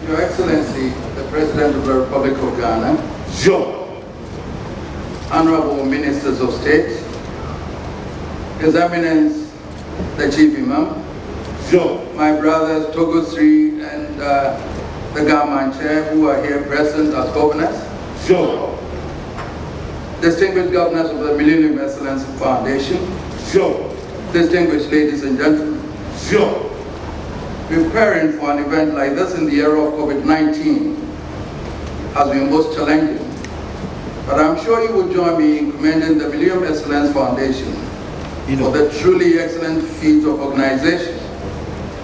Your Excellency, the President of the Republic of Ghana, Honorable Ministers of State, His Eminence, the Chief Imam, my brothers Togo Sri and the Government Chair who are here present as governors, distinguished governors of the Millennium Excellence Foundation, distinguished ladies and gentlemen, preparing for an event like this in the era of COVID-19 has been most challenging. But I'm sure you will join me in commending the Millennium Excellence Foundation for the truly excellent feat of organization,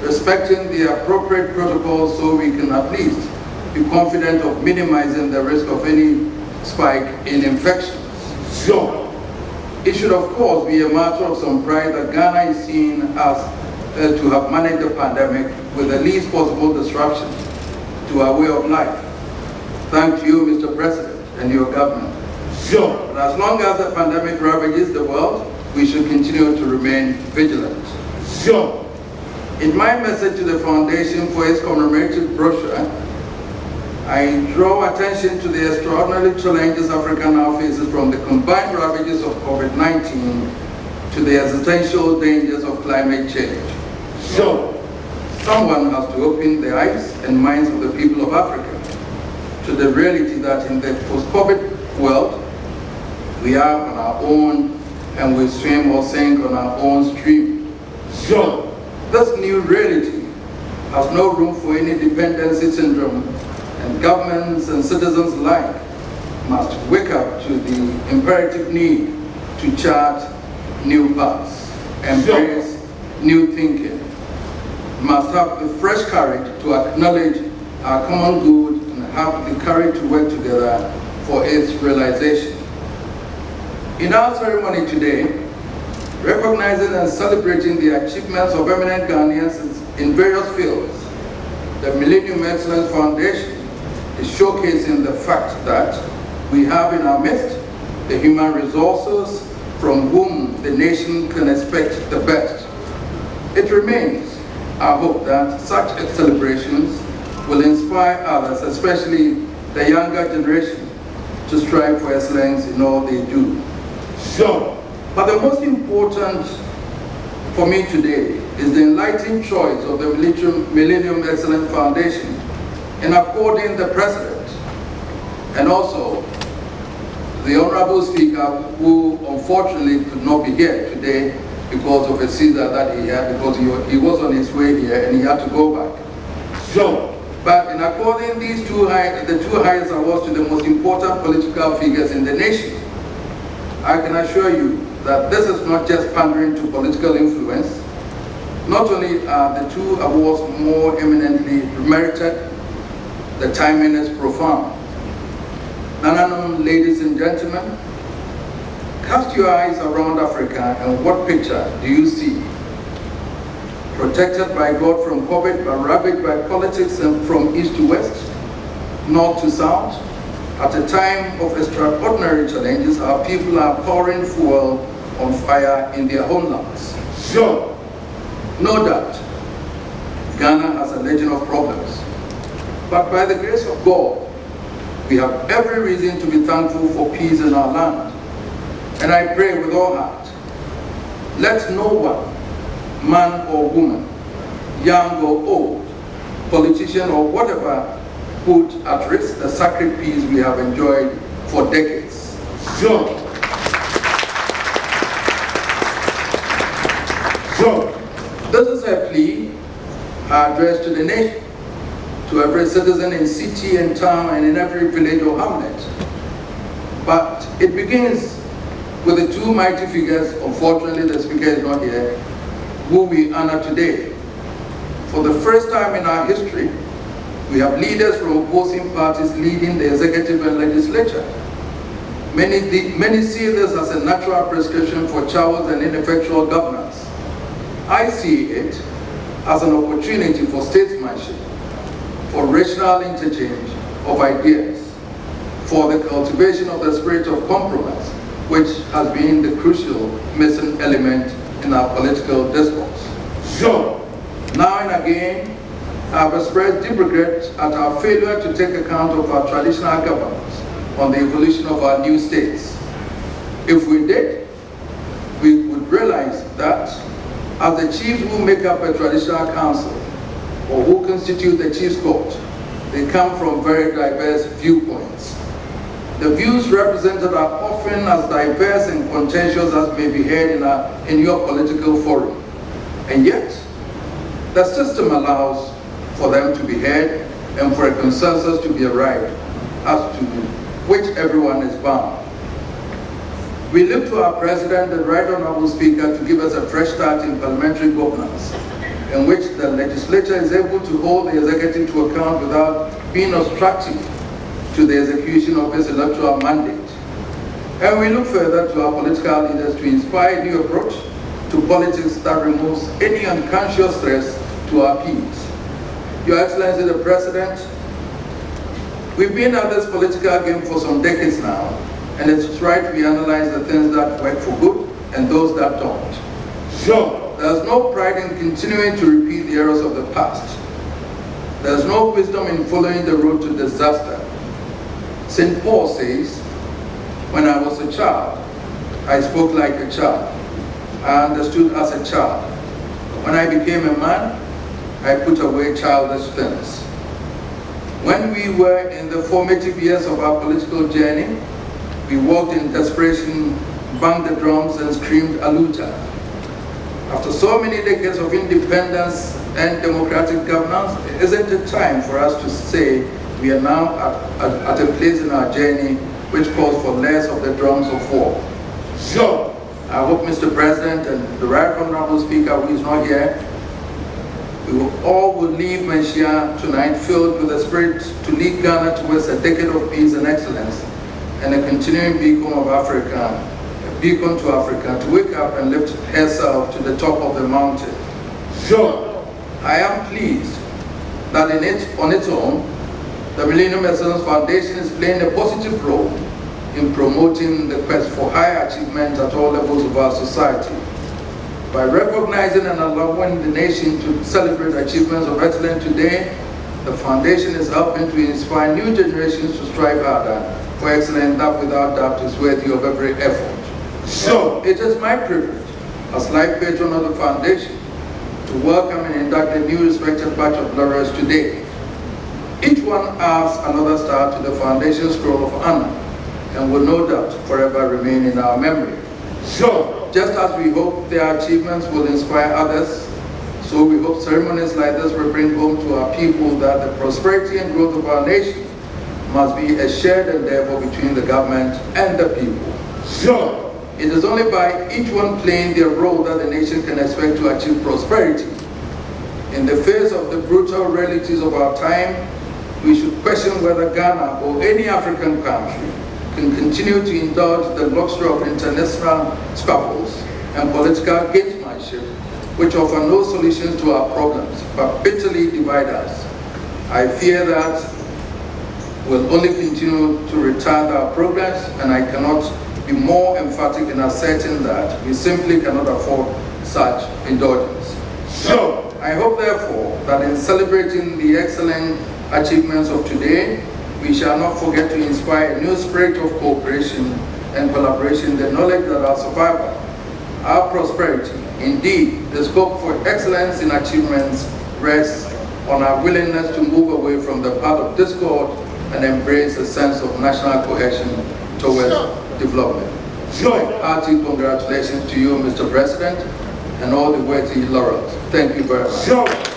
respecting the appropriate protocols so we can at least be confident of minimizing the risk of any spike in infections. It should of course be a matter of some pride that Ghana is seen as to have managed the pandemic with the least possible disruption to our way of life. Thank you, Mr. President, and your government. But as long as the pandemic ravages the world, we should continue to remain vigilant. In my message to the Foundation for its commemorative brochure, I draw attention to the extraordinary challenges Africa now faces, from the combined ravages of COVID-19 to the existential dangers of climate change. Someone has to open the eyes and minds of the people of Africa to the reality that in the post-COVID world, we are on our own and we swim or sink on our own stream. This new reality has no room for any dependency syndrome, and governments and citizens alike must wake up to the imperative need to chart new paths, embrace new thinking, must have the fresh courage to acknowledge our common good and have the courage to work together for its realization. In our ceremony today, recognizing and celebrating the achievements of eminent Ghanaians in various fields, the Millennium Excellence Foundation is showcasing the fact that we have in our midst the human resources from whom the nation can expect the best. It remains our hope that such celebrations will inspire others, especially the younger generation, to strive for excellence in all they do. But the most important for me today is the enlightened choice of the Millennium Excellence Foundation in according the President and also the Honorable Speaker, who unfortunately could not be here today because of a seizure that he had, because he was on his way here and he had to go back. But in according the two highest awards to the most important political figures in the nation, I can assure you that this is not just pandering to political influence. Not only are the two awards more eminently merited, the timing is profound. Nananom, ladies and gentlemen, cast your eyes around Africa and what picture do you see? Protected by God from COVID, but ravaged by politics and from east to west, north to south. At a time of extraordinary challenges, our people are pouring fuel on fire in their homelands. Sure. No doubt, Ghana has a legion of problems. But by the grace of God, we have every reason to be thankful for peace in our land. And I pray with all heart, let no one, man or woman, young or old, politician or whatever, put at risk the sacred peace we have enjoyed for decades. Sure. Sure. This is a plea addressed to the nation, to every citizen in city and town and in every village or hamlet. But it begins with the two mighty figures, unfortunately the speaker is not here, who we honor today. For the first time in our history, we have leaders from opposing parties leading the executive and legislature. Many see this as a natural prescription for chaos and ineffectual governance. I see it as an opportunity for statesmanship, for rational interchange of ideas, for the cultivation of the spirit of compromise, which has been the crucial missing element in our political discourse. Sure. Now and again, I have expressed deep regret at our failure to take account of our traditional governance on the evolution of our new states. If we did, we would realize that as the chiefs who make up a traditional council or who constitute the chief's court, they come from very diverse viewpoints. The views represented are often as diverse and contentious as may be heard in your political forum. And yet, the system allows for them to be heard and for a consensus to be arrived as to which everyone is bound. We look to our President, the Right Honorable Speaker, to give us a fresh start in parliamentary governance, in which the legislature is able to hold the executive to account without being obstructive to the execution of its electoral mandate. And we look further to our political leaders to inspire a new approach to politics that removes any unconscious threats to our peace. Your Excellency the President, we've been at this political game for some decades now, and it's right we analyze the things that work for good and those that don't. Sure. There's no pride in continuing to repeat the errors of the past. There's no wisdom in following the road to disaster. St. Paul says, when I was a child, I spoke like a child. I understood as a child. When I became a man, I put away childish things. When we were in the formative years of our political journey, we walked in desperation, banged the drums and screamed Aluta. After so many decades of independence and democratic governance, isn't it time for us to say we are now at a place in our journey which calls for less of the drums of war? Sure. I hope Mr. President and the Right Honorable Speaker, who is not here, we all will leave Menchia tonight filled with the spirit to lead Ghana towards a decade of peace and excellence and a continuing beacon of Africa, a beacon to Africa, to wake up and lift herself to the top of the mountain. Sure. I am pleased that on its own, the Millennium Excellence Foundation is playing a positive role in promoting the quest for higher achievement at all levels of our society. By recognizing and allowing the nation to celebrate achievements of excellence today, the foundation is helping to inspire new generations to strive harder for excellence that without doubt is worthy of every effort. Sure. It is my privilege, as life patron of the foundation, to welcome and induct a new respected batch of laurels today. Each one adds another star to the foundation scroll of honor and will no doubt forever remain in our memory. Sure. Just as we hope their achievements will inspire others, So we hope ceremonies like this will bring home to our people that the prosperity and growth of our nation must be a shared endeavor between the government and the people. Sure. It is only by each one playing their role that the nation can expect to achieve prosperity. In the face of the brutal realities of our time, we should question whether Ghana or any African country can continue to indulge the luxury of international squabbles and political gamesmanship, which offer no solutions to our problems, but bitterly divide us. I fear that we'll only continue to retard our progress, and I cannot be more emphatic in asserting that we simply cannot afford such indulgence. Sure. I hope, therefore, that in celebrating the excellent achievements of today, we shall not forget to inspire a new spirit of cooperation and collaboration, the knowledge that our survival, our prosperity, indeed, the scope for excellence in achievements rests on our willingness to move away from the path of discord and embrace a sense of national cohesion towards development. Sure. Hearty congratulations to you, Mr. President, and all the worthy laurels. Thank you very much. Sure.